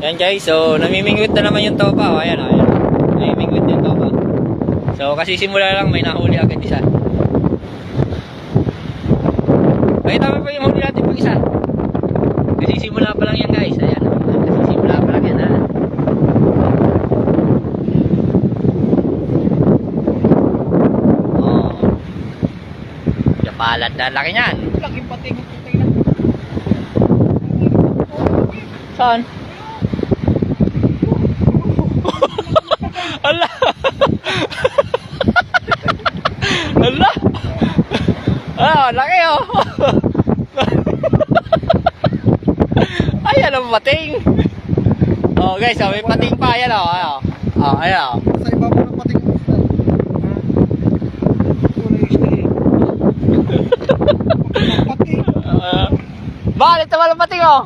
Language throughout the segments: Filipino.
Yan guys, so namimingwit na naman yung topa. O, ayan, ayan. Namimingwit yung topa. So kasi simula lang may nahuli agad isa. Pakita mo pa yung huli natin pag isa. Kasi simula pa lang yan guys. Ayan. Kasi simula pa lang yan ha. Oh. Kapalad na laki niyan. Laking pating. Saan? Ala! Ala! Ah, laki oh! Ayan ang pating! Oh guys, oh, may pating pa. Ayan oh, ayan oh. Oh, ayan oh. Sa ibabaw ng pating. Pating. Bakit naman ang pating oh?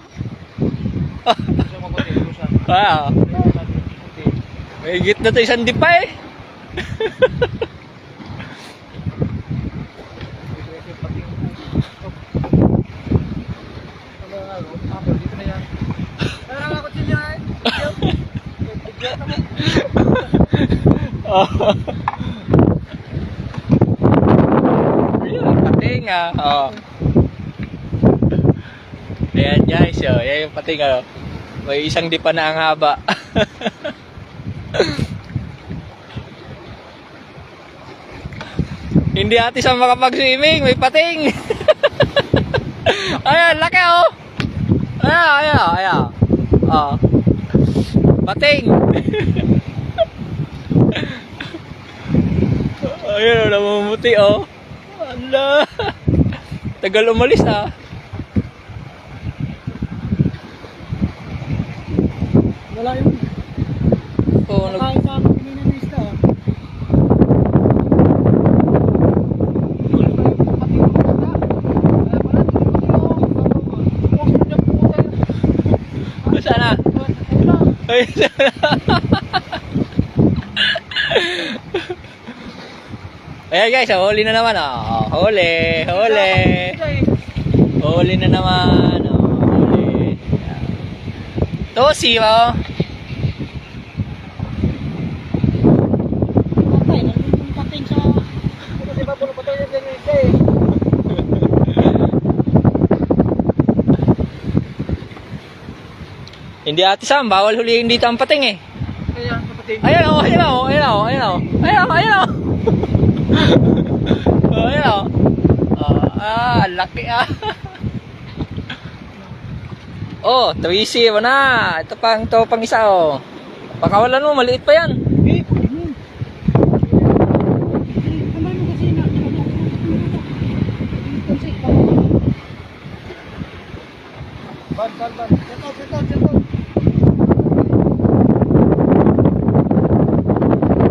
Ayan oh. May higit na to isang dipa eh. Ayun, pating ah. Oh. Ayan guys, oh. Ayan yung pating oh. May isang dipa na ang haba. Hindi ati sa makapag-swimming, may pating. Ayan, laki oh. Ayan, ayan, ayan. Oh. Pating. Ayun, namumuti oh. Ala. Tagal umalis ah. Wala yung Oh, kain sa amin kanina ng isda. sana. Ay, sana. Ayan guys, huli na naman oh. Huli, huli. Huli na naman oh. Huli. Tosi oh. Hindi ati Sam, bawal hulihin dito ang pating eh. Ayan o, ayan o, ayan o, ayan o, ayan o, ayan o. Ayan o. Laki ah. Oh, 3C mo na. Ito pang isa oh. Pakawalan mo, maliit pa yan. Ban. Ito.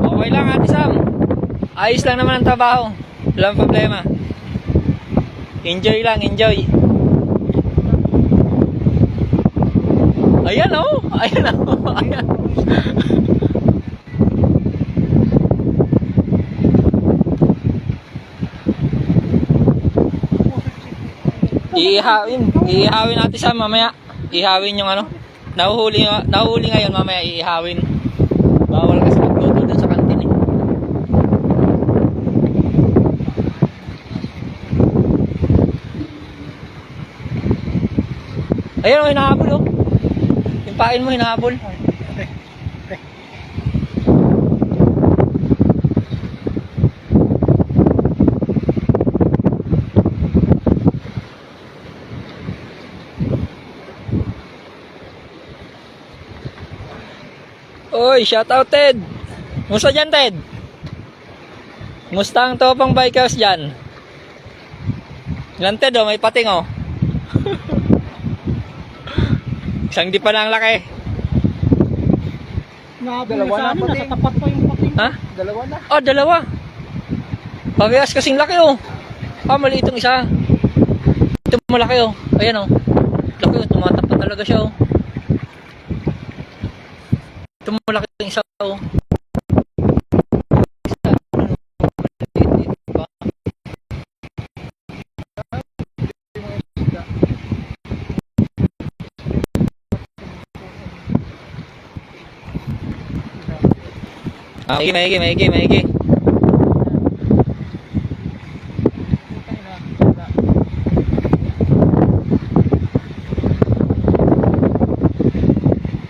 Okay lang ate Sam. Ayos lang naman ang trabaho. Walang problema. Enjoy lang, enjoy. Ayan oh. Ayan oh. Ayan. Ihawin natin sa mamaya. Ihawin yung ano. Nahuhuli ngayon, mamaya ihawin. Bawal kasi magluto dun sa kantin eh. Ayun oh, hinahabol oh. Yung pain mo hinahabol. Oy, shout out Ted. Musta dyan Ted? Musta ang topang bikers dyan? Ilan Ted oh, may pating oh. Isang di pa na ang laki. Dalawa na pating. Nakatapat pa yung pating. Ha? Dalawa na. Oh, dalawa. Parehas kasing laki oh. Ah, maliit itong isa. Ito malaki oh. Ayan oh. Laki oh, tumatapat talaga siya oh. Ito malaki itong isa oh. Maigi.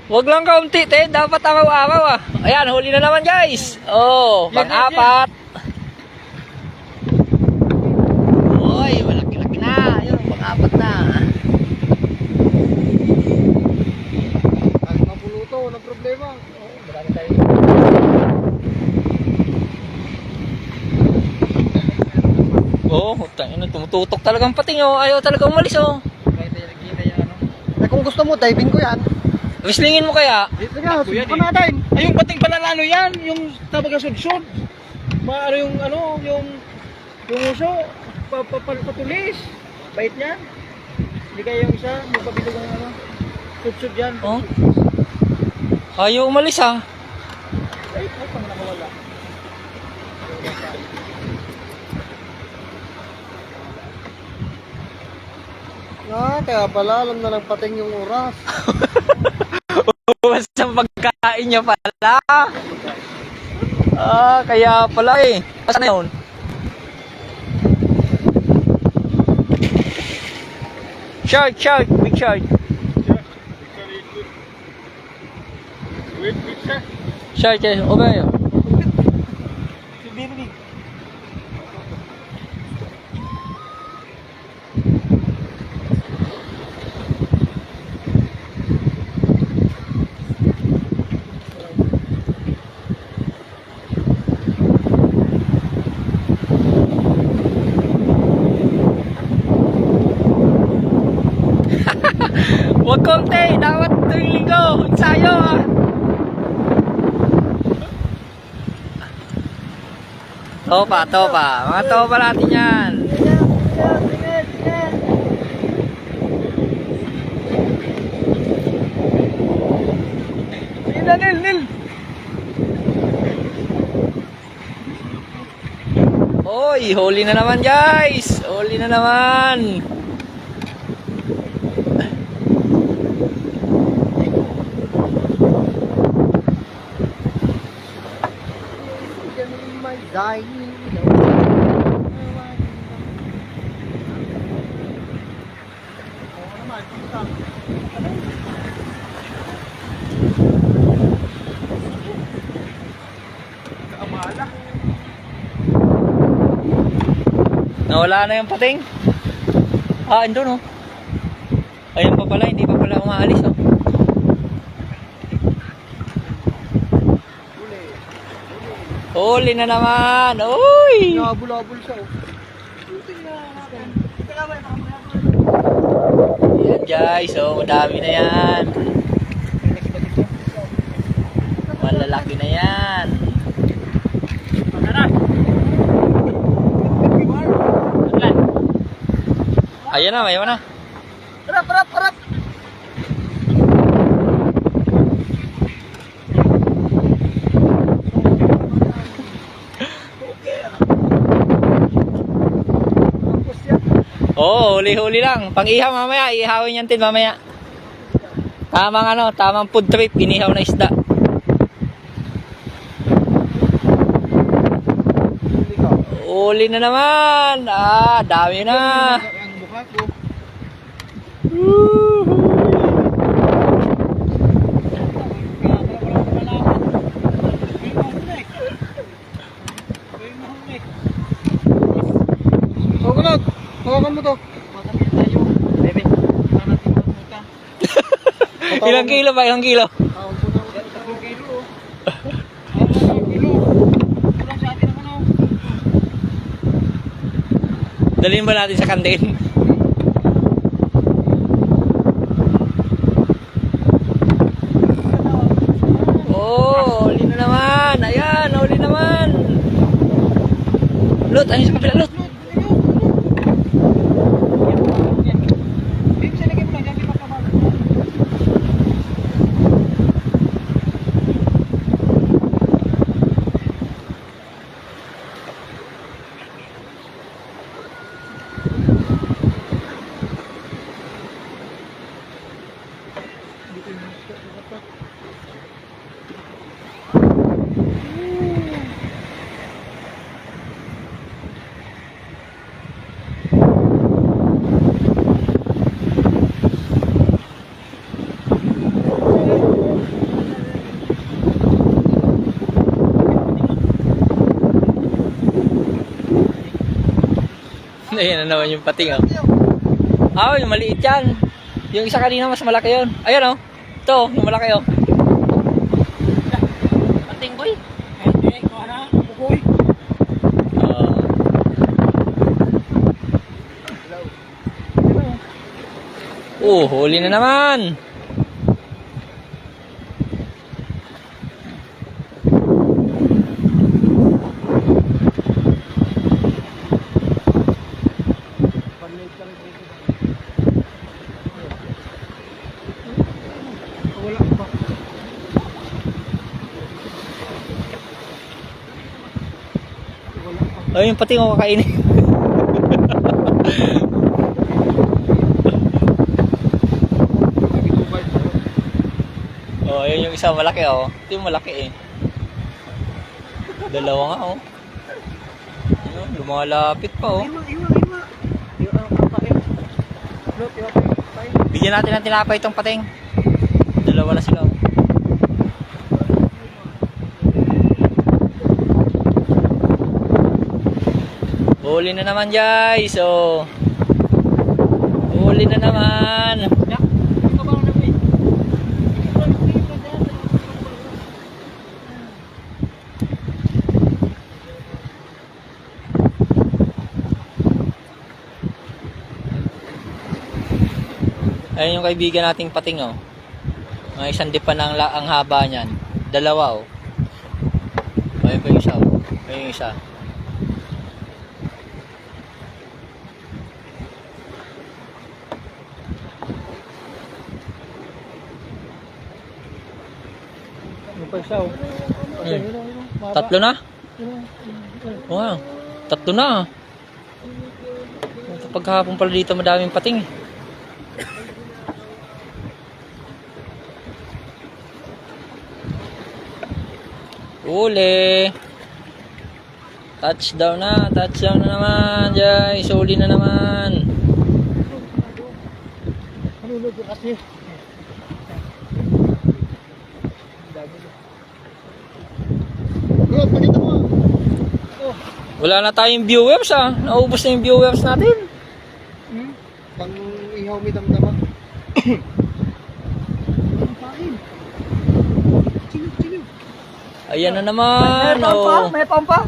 Wag lang kaunti, te. Dapat araw-araw, ah. Ayan, huli na naman, guys. Oh, pang-apat. Uy, malaki-laki na. Ayun, pang-apat na. Kahit mapuluto, walang problema. Marami tayo. Tumututok talagang pating, oh. Ayaw talaga umalis, oh. Eh kung gusto mo, diving ko yan. Wislingin mo kaya? Dito nga, subukan natin. Ay, yung pating pananalo yan, yung tabaga sud-sud. Maano yung uso, patulis. Bait niyan. Hindi kaya yung isa, magpabilog ang sud-sud yan. Oh? Ayaw umalis, ah. Ay, pang nakawala. Kaya pala, alam na lang pating yung oras. Basta pagkain niya pala. Kaya pala eh. Saan na yun? Shark, big shark. Shark eh, okay. Huwag konti, dapat tuwing linggo, ensayo ah. Topa, mga topa natin yan. Nil. Oy, huli na naman guys, huli na naman. Nawala na yung pating. Andun oh. Ayun pa pala, hindi pa pala umaalis oh. Huli na naman. Uy! Nabulabul siya. Yan guys, oh, madami na yan. Malalaki na yan. Ayan na, ayaw na. Harap. Oo, huli-huli lang. Pang-ihaw mamaya, ihawin yan tin mamaya. Tamang food trip, inihaw na isda. Huli na naman. Dami na. Ang mukha ko. Hawakan mo to. Ilang kilo ba? Ilang kilo? Dalhin ba natin sa kantin? Oh, huli na naman. Ayan, huli naman. Lot, ayun sa kapila, Lot. Ayan na naman yung pating, oh. Ah, yung maliit yan. Yung isa kanina mas malaki yun. Ayan, oh. Ito, yung malaki, oh. Pating, boy. Hindi, ikaw na. Bukoy. Huli na naman. Wala pa. Ay, yung pating, oh, kakainin. Oh, ayun yung isa malaki, oh. Ito yung malaki, eh. Dalawa nga, oh. Ayun, lumalapit pa, oh. Ima. Yung kapay. Look, yung kapay. Bigyan natin ng tinapay itong pating. Dalawa na sila, oh. Huli na naman, guys, oh. Huli na naman. Ayun yung kaibigan nating pating, oh. Mga isang dipan ang haba niyan. Dalawa, oh. Ayun pa yung isa, oh. Ayun yung isa. Yung pa isa, oh. Tatlo na? Wow. Tatlo na. Paghapon pala dito madaming pating, eh. Uli. Touchdown na naman, guys. Uli na naman. Ano ko kasi? Good, pakita mo. Wala na tayong viewers, ah. Naubos na yung viewers natin. Pang ihaw mi damdama. Ayan na naman. Oh. May pampa.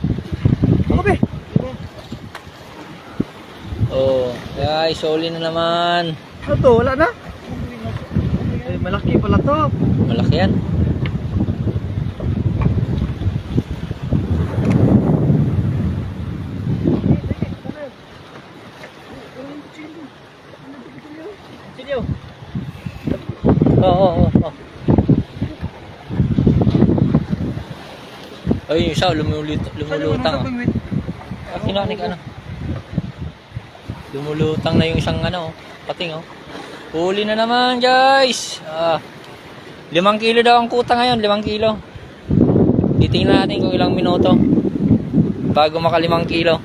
Ako be. Oh, guys, uli na naman. Ano to? Wala na? Ay, malaki pala to. Malaki yan. Sinyo. Oo. Ay, yung isa, lumulutang. Kinanik, ano. Lumulutang na yung isang, ano, pating, oh. Huli na naman, guys. 5 kilo daw ang kuta ngayon, 5 kilo. Titingnan natin kung ilang minuto bago maka 5 kilo.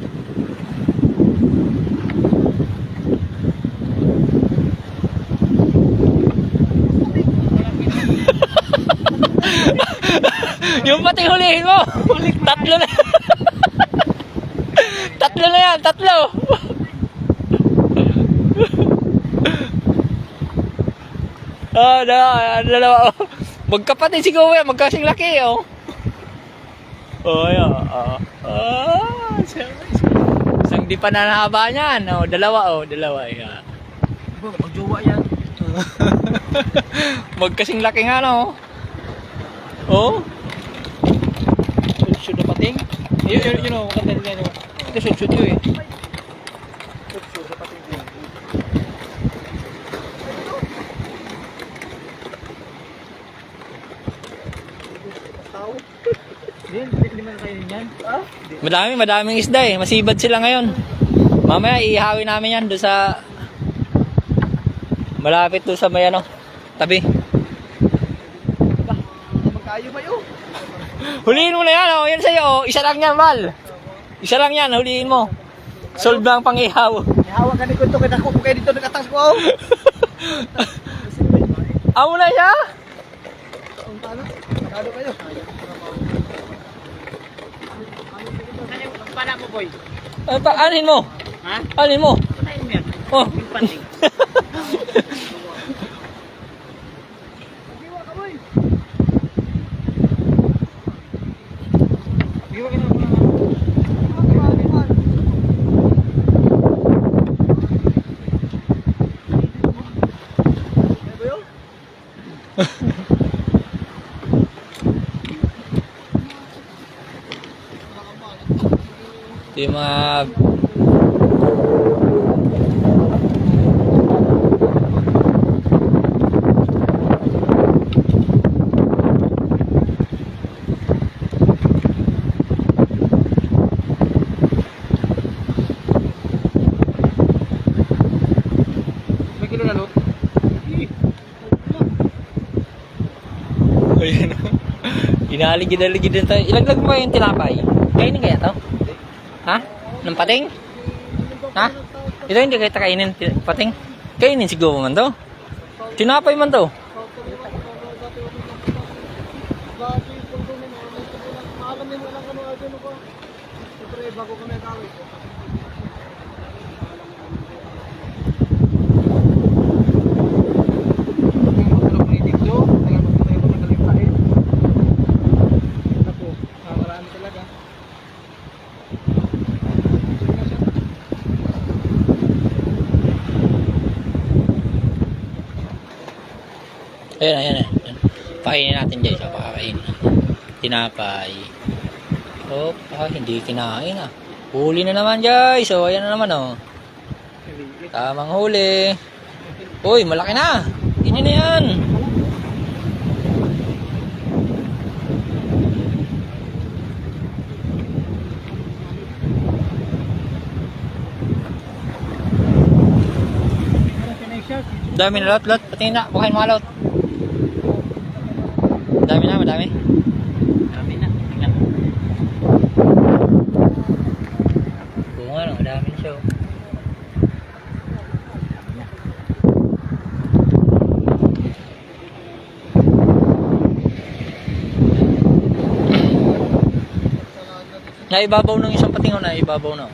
Yung pating hulihin mo. Tatlo na. Tatlo na yan, tatlo. Dalawa. Magkapatid siguro yan, magkasing laki, oh. Oh, ayan. Isang di pa na nahaba niyan. Oh, dalawa. Ayan. Magjowa yan. Magkasing laki nga, no? Oh. Shoot na pating. You know, maganda rin yan. Ito shoot yun eh. Shoot na pating din. Hindi man kayo yan. Madaming isda, eh. Masibad sila ngayon. Mamaya iihawin namin yan doon sa malapit doon sa may, ano, tabi. Magkayo ba yun? Huliin mo na yan, oh. Yan sa'yo, oh. Isa lang yan, Val. Isa lang yan, huliin mo. Solve lang pang ihaw. Ihawak ka ni Kunto, kaya ako kayo dito nakatas ko, oh. Amo na siya? Paano? Paano kayo? Paano mo, boy? Anin mo? Ha? Alin mo? Patayin mo yan. Oh. Yung pating. Iwa ka na mga. Ito yung mga May kilo na lot? Ayan o. Inaligid-aligid din tayo. Ilaglag mo ba yung tinapay? Kainin kaya to? Ha? Ng pating? Ha? Ito hindi kaya kainin pating? Kainin siguro man to. Tinapay man to. Maalamin mo lang ano ano ko. Siyempre, bago ko na tawid. Ayan, ayan, ayan. Pakainin natin guys. So, pakakainin natin. Tinapay. Oh, hindi kinain ah. Huli na naman guys. So, ayan na naman oh. Tamang huli. Uy, malaki na. Ganyan na yan. Dami na lot. Patingin na. Bukain mga lot. Dami na, madami. Dami na. Tingnan. Oo nga, no, madami siya. Oh. Naibabaw ng isang patingaw na, ibabaw na.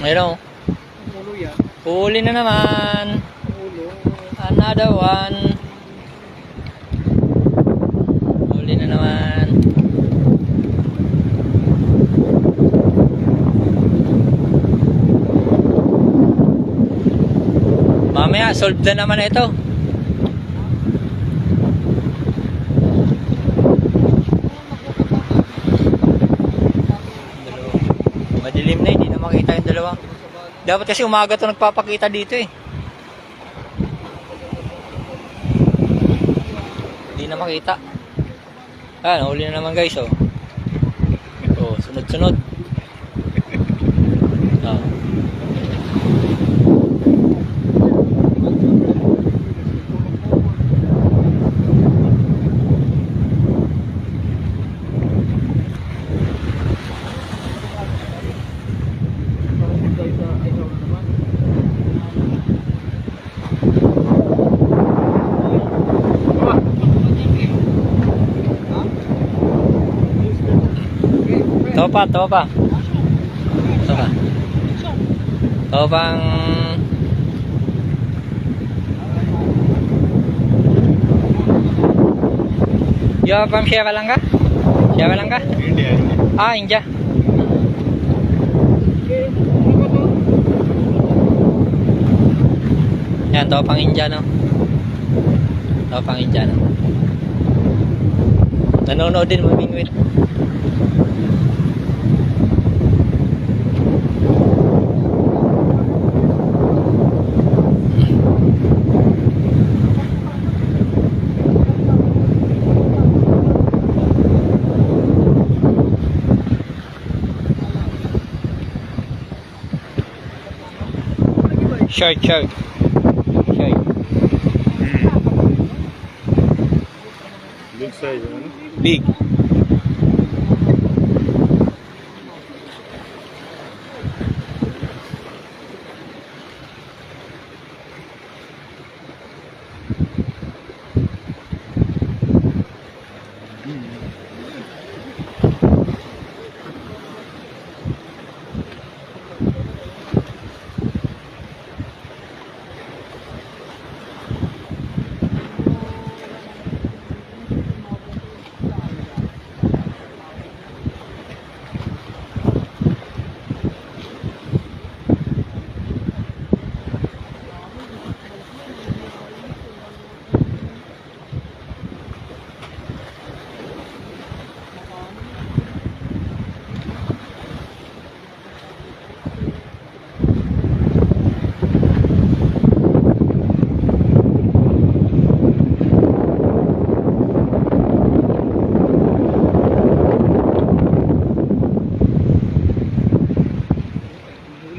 Mayroon. Ulo yan. Huli na naman. Ulo. Another one. Huli na naman. Mamaya, solve na naman ito. Madilim na, hindi na makita yung dalawa. Dapat kasi umaga ito nagpapakita dito eh. Hindi na makita. Ah, nahuli na naman guys oh. Oh, sunod-sunod. Oh. Topa. Topang Yo from Sierra Langga? Sierra Langga? India. Ah, India. Yan, topang India no. Topang India no. Nanonood din mamingwit. Short. Short. Big size, ano? Big.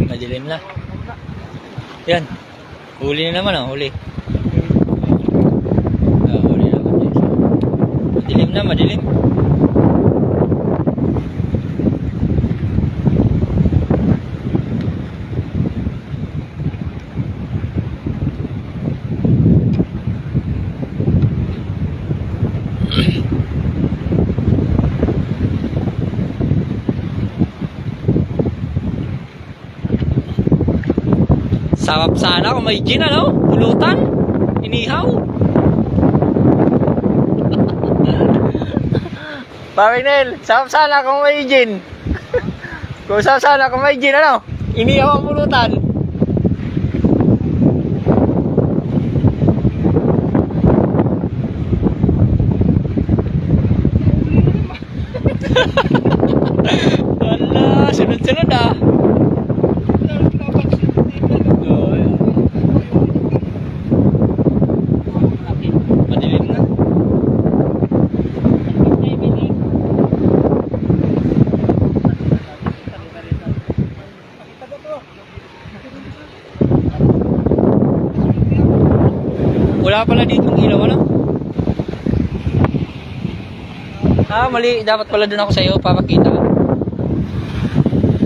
Madilim na. Yan. Huli na naman, oh. Huli. Huli na naman, guys. Madilim na, madilim. Sarap sana kung may gin, ano? Pulutan. Inihaw. Pare Nel, sarap sana kung may gin. Kung sarap sana kung may gin, ano? Inihaw ang pulutan. Wala, sunod-sunod ah. Madilim na. Wala pala dito ng ilaw, ano? Mali. Dapat pala doon ako sa iyo papakita.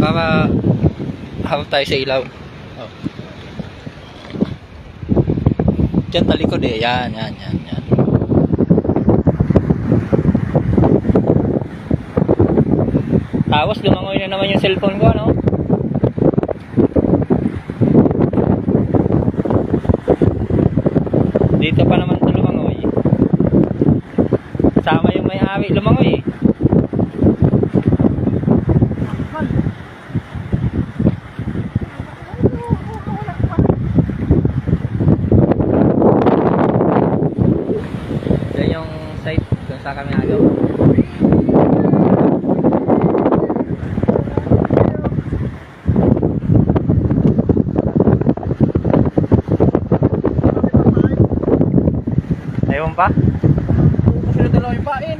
Para harap tayo sa ilaw. Oh. Diyan talikod eh. Yan. Tapos lumangoy na naman yung cellphone ko, ano? Dito pa naman ito lumangoy. Sama yung may-ari lumangoy eh. Yan yung site kung saan kami agaw. Ayaw pa? Sila dalawa yung pain.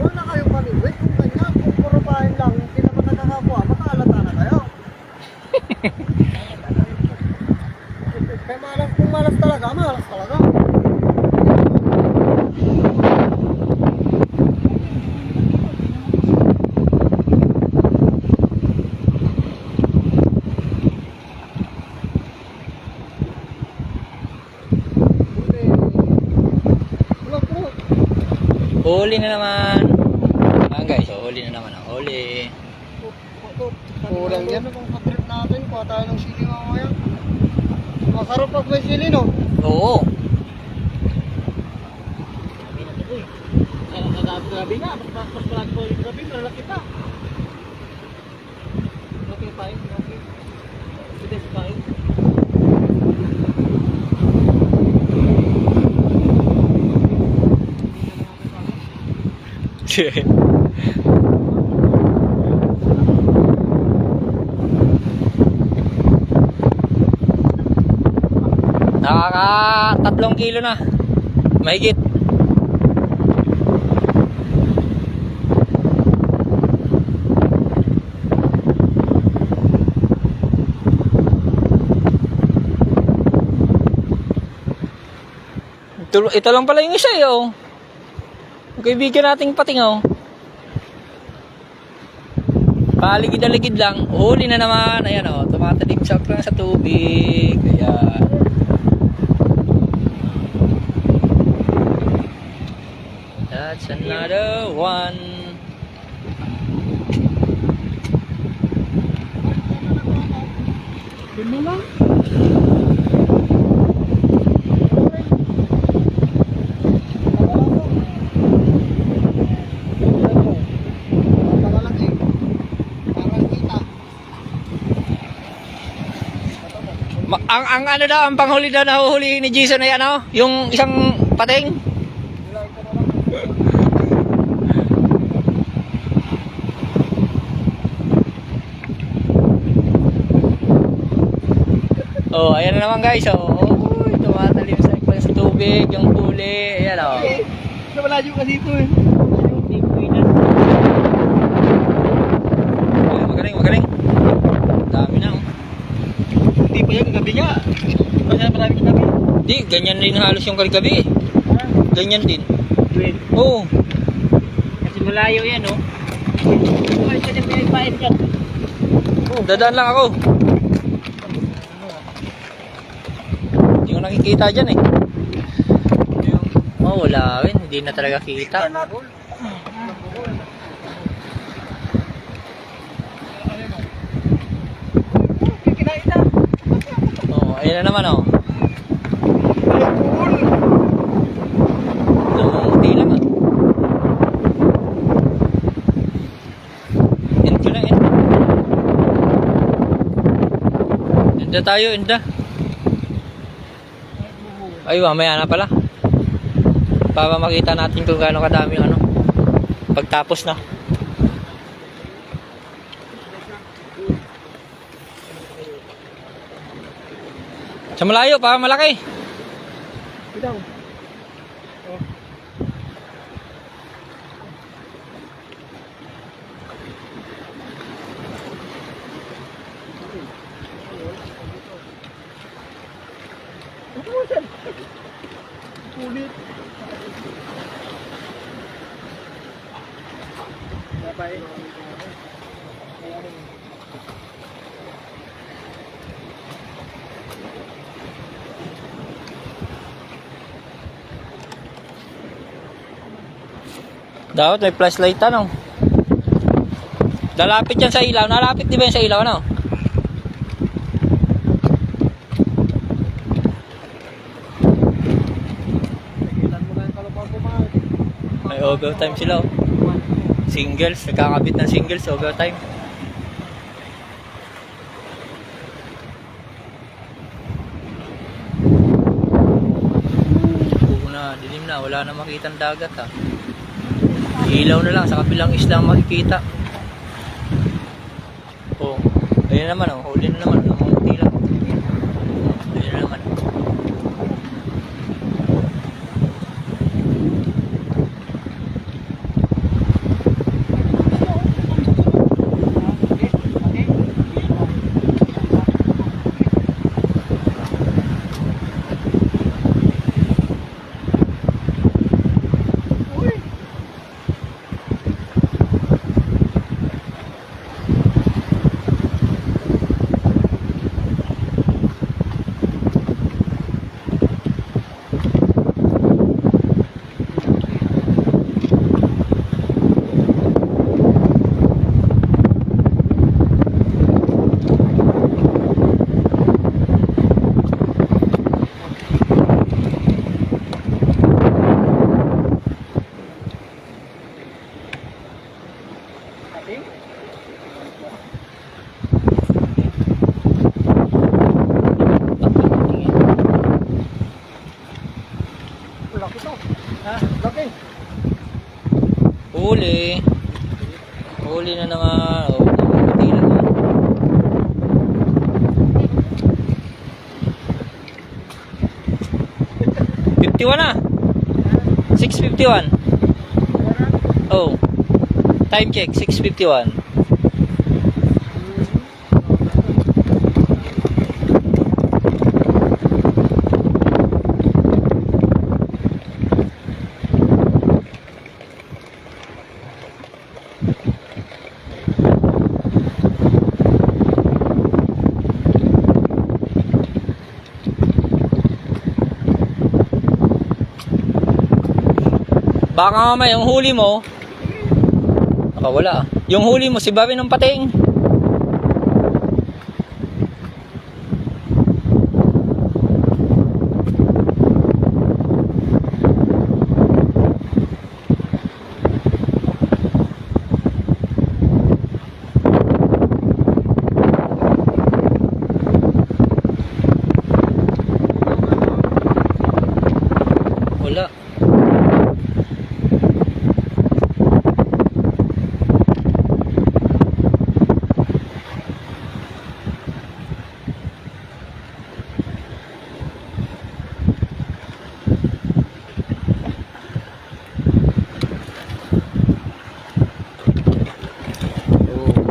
Wala kayong paninwit. Kung ganyan, kung puro pahin lang, hindi naman nakakakuha, makaalata na kayo. Kaya malas, kung malas talaga, malas talaga. Huli na naman. Guys, huli na naman ang huli. Kulang yan. Kung katrip natin, kuha tayo ng sili mamaya. Masarap pag may sili, no? Oo. Grabe na. Mas malaki po yung grabe. Malaki pa. Malaki pa yun. Ito pa yun. Nakaka 3 kilo na. Mahigit. Ito lang pala yung isa eh, oh. Kaibigan nating pating, oh. Paligid-aligid lang. Huli na naman. Ayan, oh. Tumatalimsak lang sa tubig. Ayan. That's another one. Yun mo lang. Tagalog eh. Parang kita. Ang ano daw, ang panghuli daw na huhuli ni Jason ay ano? Yung isang pating? Oh, ayan na naman guys. Oh, tumatalim sa tubig yung huli. Ayan oh. Sa malayo kasi ito eh. Magaling, magaling. Dami na oh. Hindi pa yan, gabi nga. Basta marami gabi. Di, ganyan din halos yung kagabi. Ganyan din. Wait. Oo. Kasi malayo yan oh. Ay, siya din may pain dyan. Dadaan lang ako. Hindi ko nakikita dyan eh. Oh, wala rin. Hindi na talaga kita. Oh, ayan na naman oh. Lumunti lang ah. End ko na, end. Enda tayo, enda. Ay, mamaya na pala. Para makita natin kung gaano kadami ano. Pagtapos na. Sa malayo, para malaki. Bitaw. Ulit. Bye-bye. Dapat may flashlight ano. Lalapit yan sa ilaw. Nalapit di ba yan sa ilaw ano? May overtime sila oh. Singles, nagkakabit ng singles, overtime. Na, dilim na, wala na makitang dagat ha. Ilaw na lang, sa kabilang isla makikita. Oh, ayun naman oh, huli na naman, namunti lang. Ayun na naman. Laki to. Ha? Laki. Huli. Huli na naman. Oh, namunti na naman. na. 6:51. Oh. Time check, 6:51. Baka mamaya yung huli mo, nakawala. Yung huli mo, si Bobby ng pating. Wala.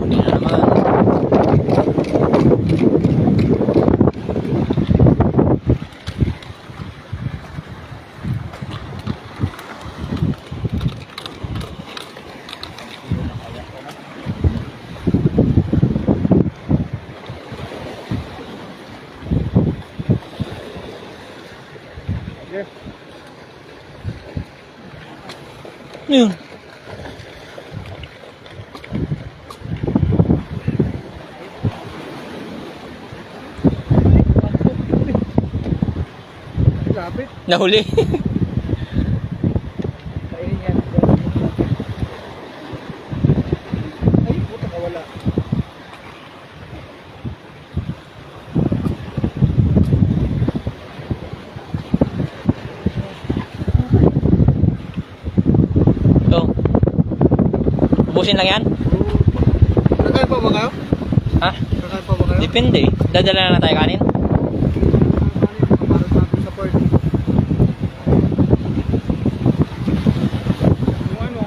Hindi na naman. Okay. Yun. Lapit. Nahuli. Kainin yan. Ay, puta ka wala. So, ubusin lang yan? Nakain pa ba kayo? Ha? Nakain pa ba kayo? Depende. Dadala na tayo kanin? Para sa atin sa party. Yung ano?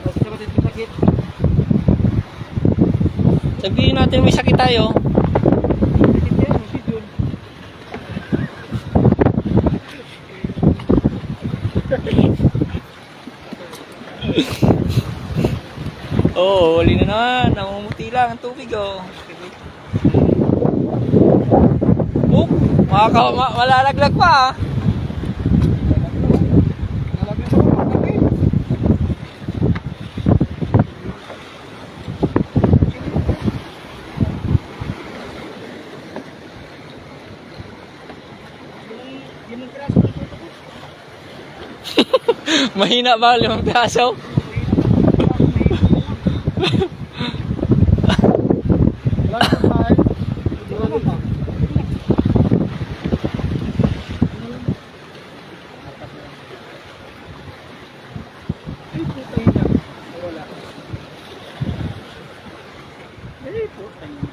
Tapos na ba't ito sakit? Sabihin natin may sakit tayo. Sakit yan, masih dun. Oo, huli na naman. Namumuti lang ang tubig, oh. Oh, malalaglag pa, ah. Nalagyan mo, malaki. Limang piraso na ito. Mahina ba 5 piraso? Wala na tayo. Wala na. Ay, puta yun na. Wala. Ay, puta yun.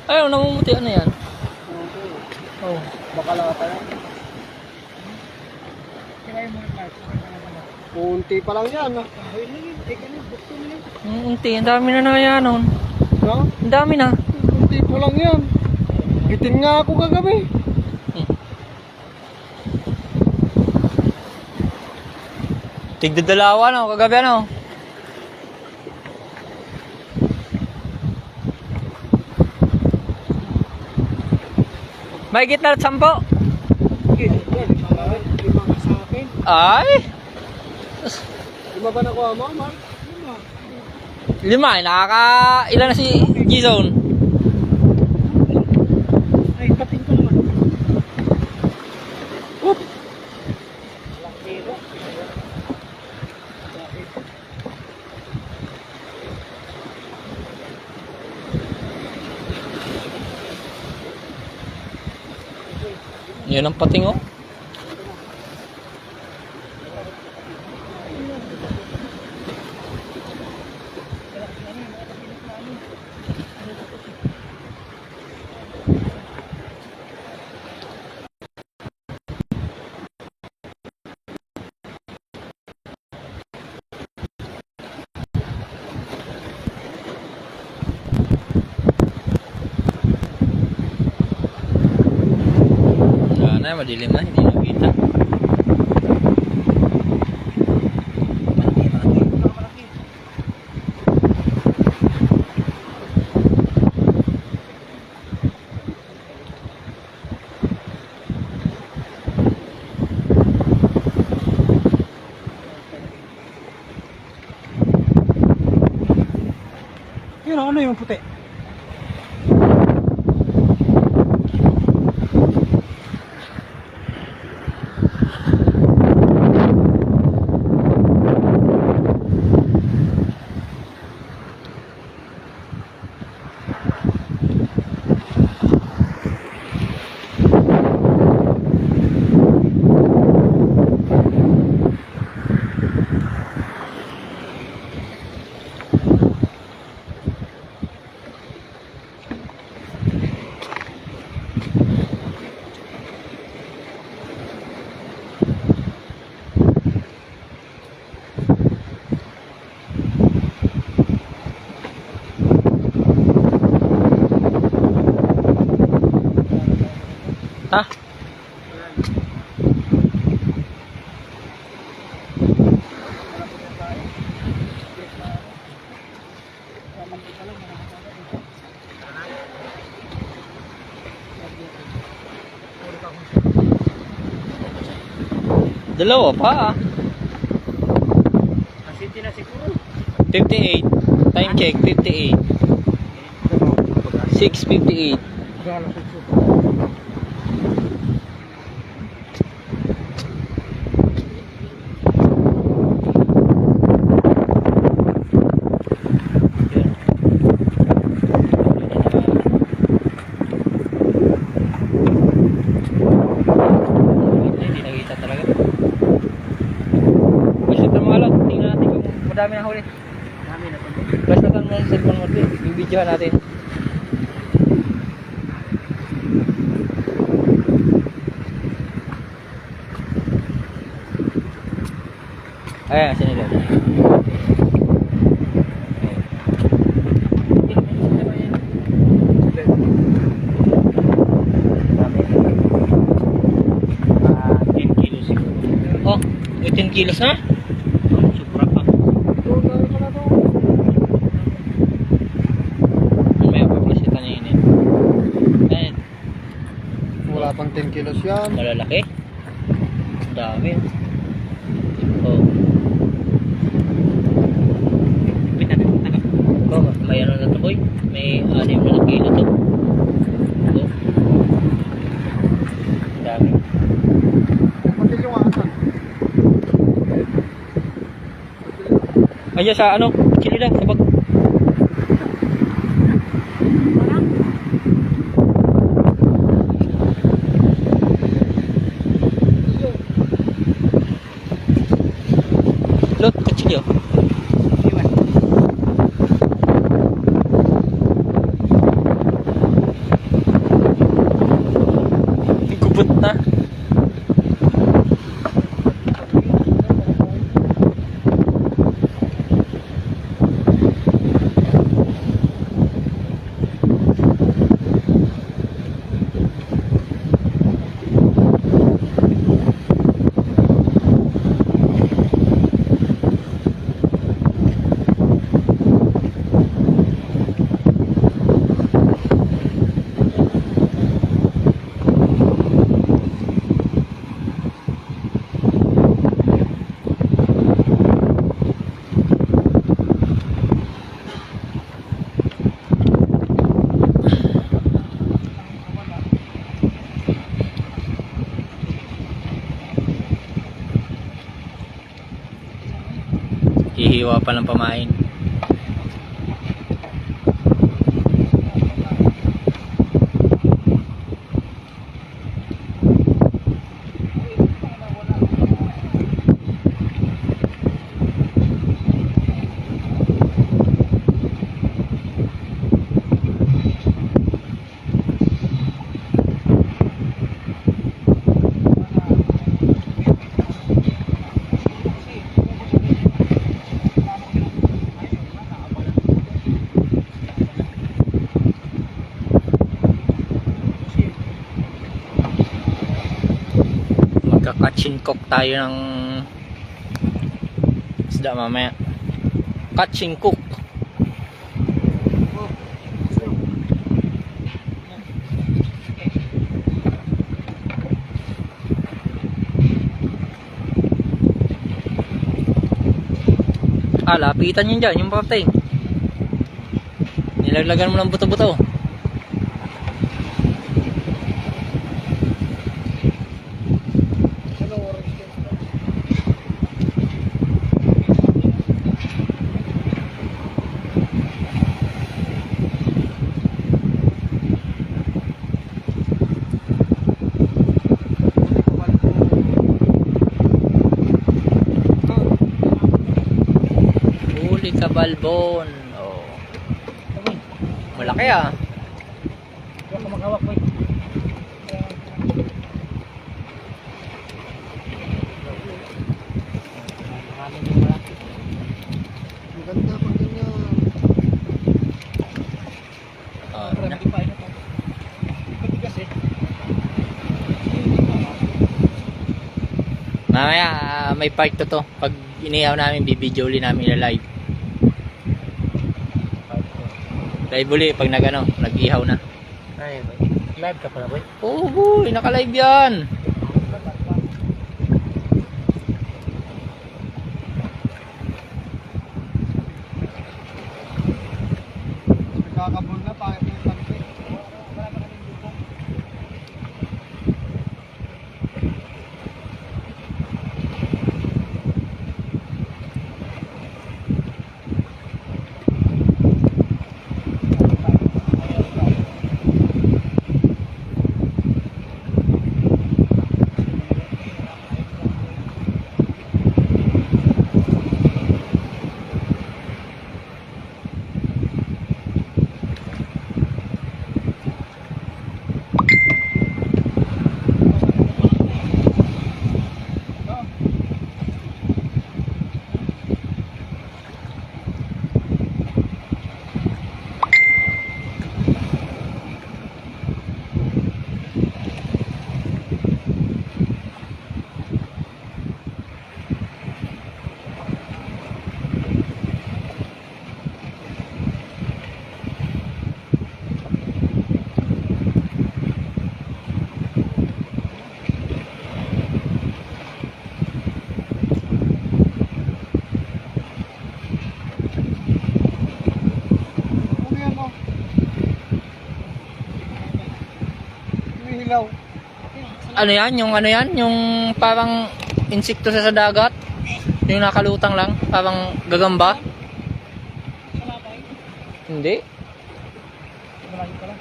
Ayaw, namumuti. Ano yan? Oh. Bakalata yan. Kaya mo na. Kunti pa lang yan. ah. Ay, naging. Ay, kanina. Bukto nila. Unti, ang dami na nangyayari. No? Ang dami na. Kunti pa lang yan. Bitin nga ako kagabi. Tigdadalawa, no? Kagabi, ano? May gitna at 10. Sige, yan. Lima ka sa akin. Ay! Lima ba nakuha mo, Mark? 5. Ilan na si G-Zone? Ay, pating ko naman. Oop! Lakero. Yan ang pating, oh. Wala na, madilim na, hindi nakita. Malaki, malaki. Malaki. Yun, ano yung puti? Ha? Dalawa pa ah. City na siguro. 58. Time check, 58. 6:58. Gala ko siya. Hindi nakita talaga. Kasi ito mga lot, tingnan natin kung madami na huli. Dami na to. Flash na lang sa cellphone mo, yung video natin. Ayan, sinilad. Ah, 10 kilos siguro. Oh, 18 kilos na? Sobra pa. May paglasitan niya yun. Ayan, Wala pang 10 kilos yan. malalaki. Dami. Oh. Oh, may ano na to boy? May 6 na kilo to. Oh. Dami. Pati yung asan. Ayan sa ano? Chili lang, sa bag. Lot, kutsilyo. Gubot na. Hihiwa pa ng pamain. Magka-catching cook tayo ng isda mamaya. Catching cook. Ah, lapitan yun dyan, yung pating. Nilaglagan mo ng buto-buto. Ano orange yan? Huli ka balbon. Oh. Malaki ah. Huwag ka maghawak, boy. Maganda pag ganyan. Oh, na. Hindi pa ito. Matigas eh. Mamaya may part to. Pag inihaw namin, bibidyo uli namin na live. Live uli pag nag-ihaw na. Ay, boy. Live ka pala, boy. Oo, boy, naka-live yan. Nagkakabon na, pangit yung pansin. Ano yan mo? Hilaw. Ano yan? Yung parang insekto sa dagat? Yung nakalutang lang? Parang gagamba? Hindi. Malayo ka lang.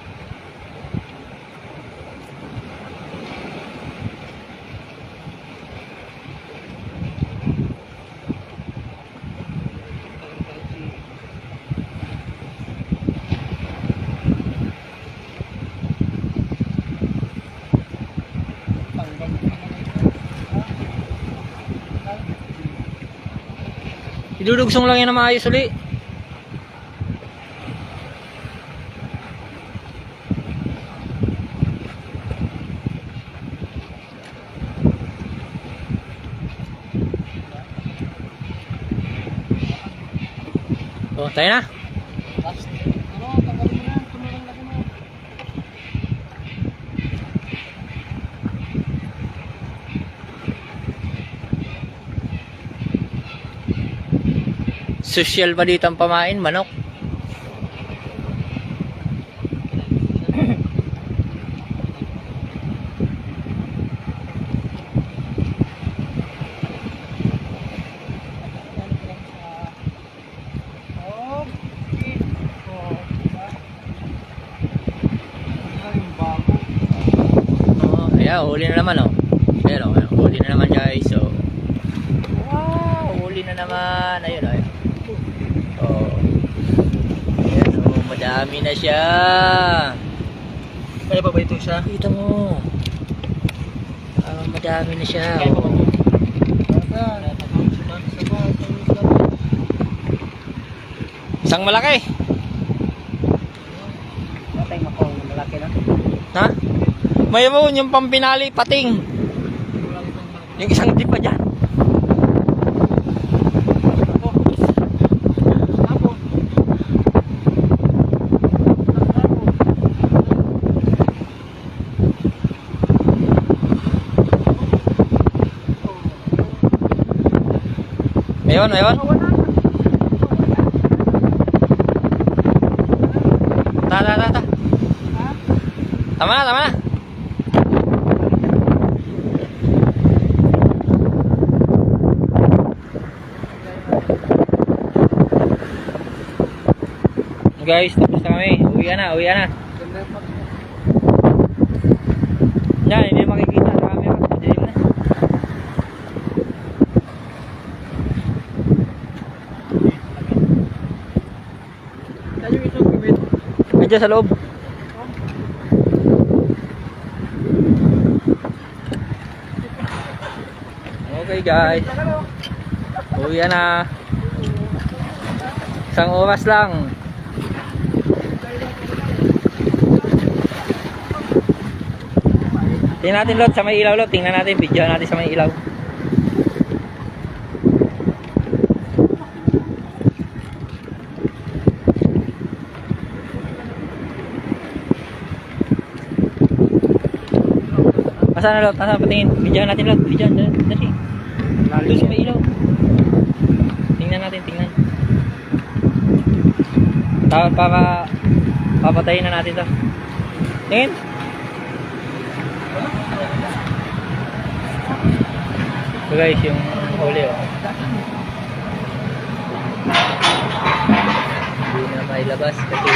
Idudugsong lang yan na maayos uli. Oh, tayo na. Last. Ano, tanggalin mo na. Tumulong lagi mo. Social ba dito ang pamain? Manok. Oh, ayan, huli na naman oh. Ayan oh, huli na naman guys. So, wow, huli na naman. Ayun oh. Oh. Ayan oh, madami na siya. Kaya pa ba ito siya? Kita mo. Madami na siya. Kaya pa ba Oh. ito? Isang malaki. Matay makong malaki na. Ha? Mayroon yung pampinali pating. Yung isang di pa dyan. Mayroon. Ta. Tama na. Guys, tapos na kami. Uwi na. Yan, hindi makikita sa camera. Madilim na. Saan yung isang gamit? Nandiyan sa loob. Okay guys. Uwi na. Isang oras lang. Tingnan natin lot sa may ilaw lot. Tingnan natin video natin sa may ilaw. Asan na lot? Asan patingin? Video natin lot. Video dali. Doon sa may ilaw. Tingnan natin. Para papatayin na natin to. Tingin. So guys, yung huli hindi na mailabas kasi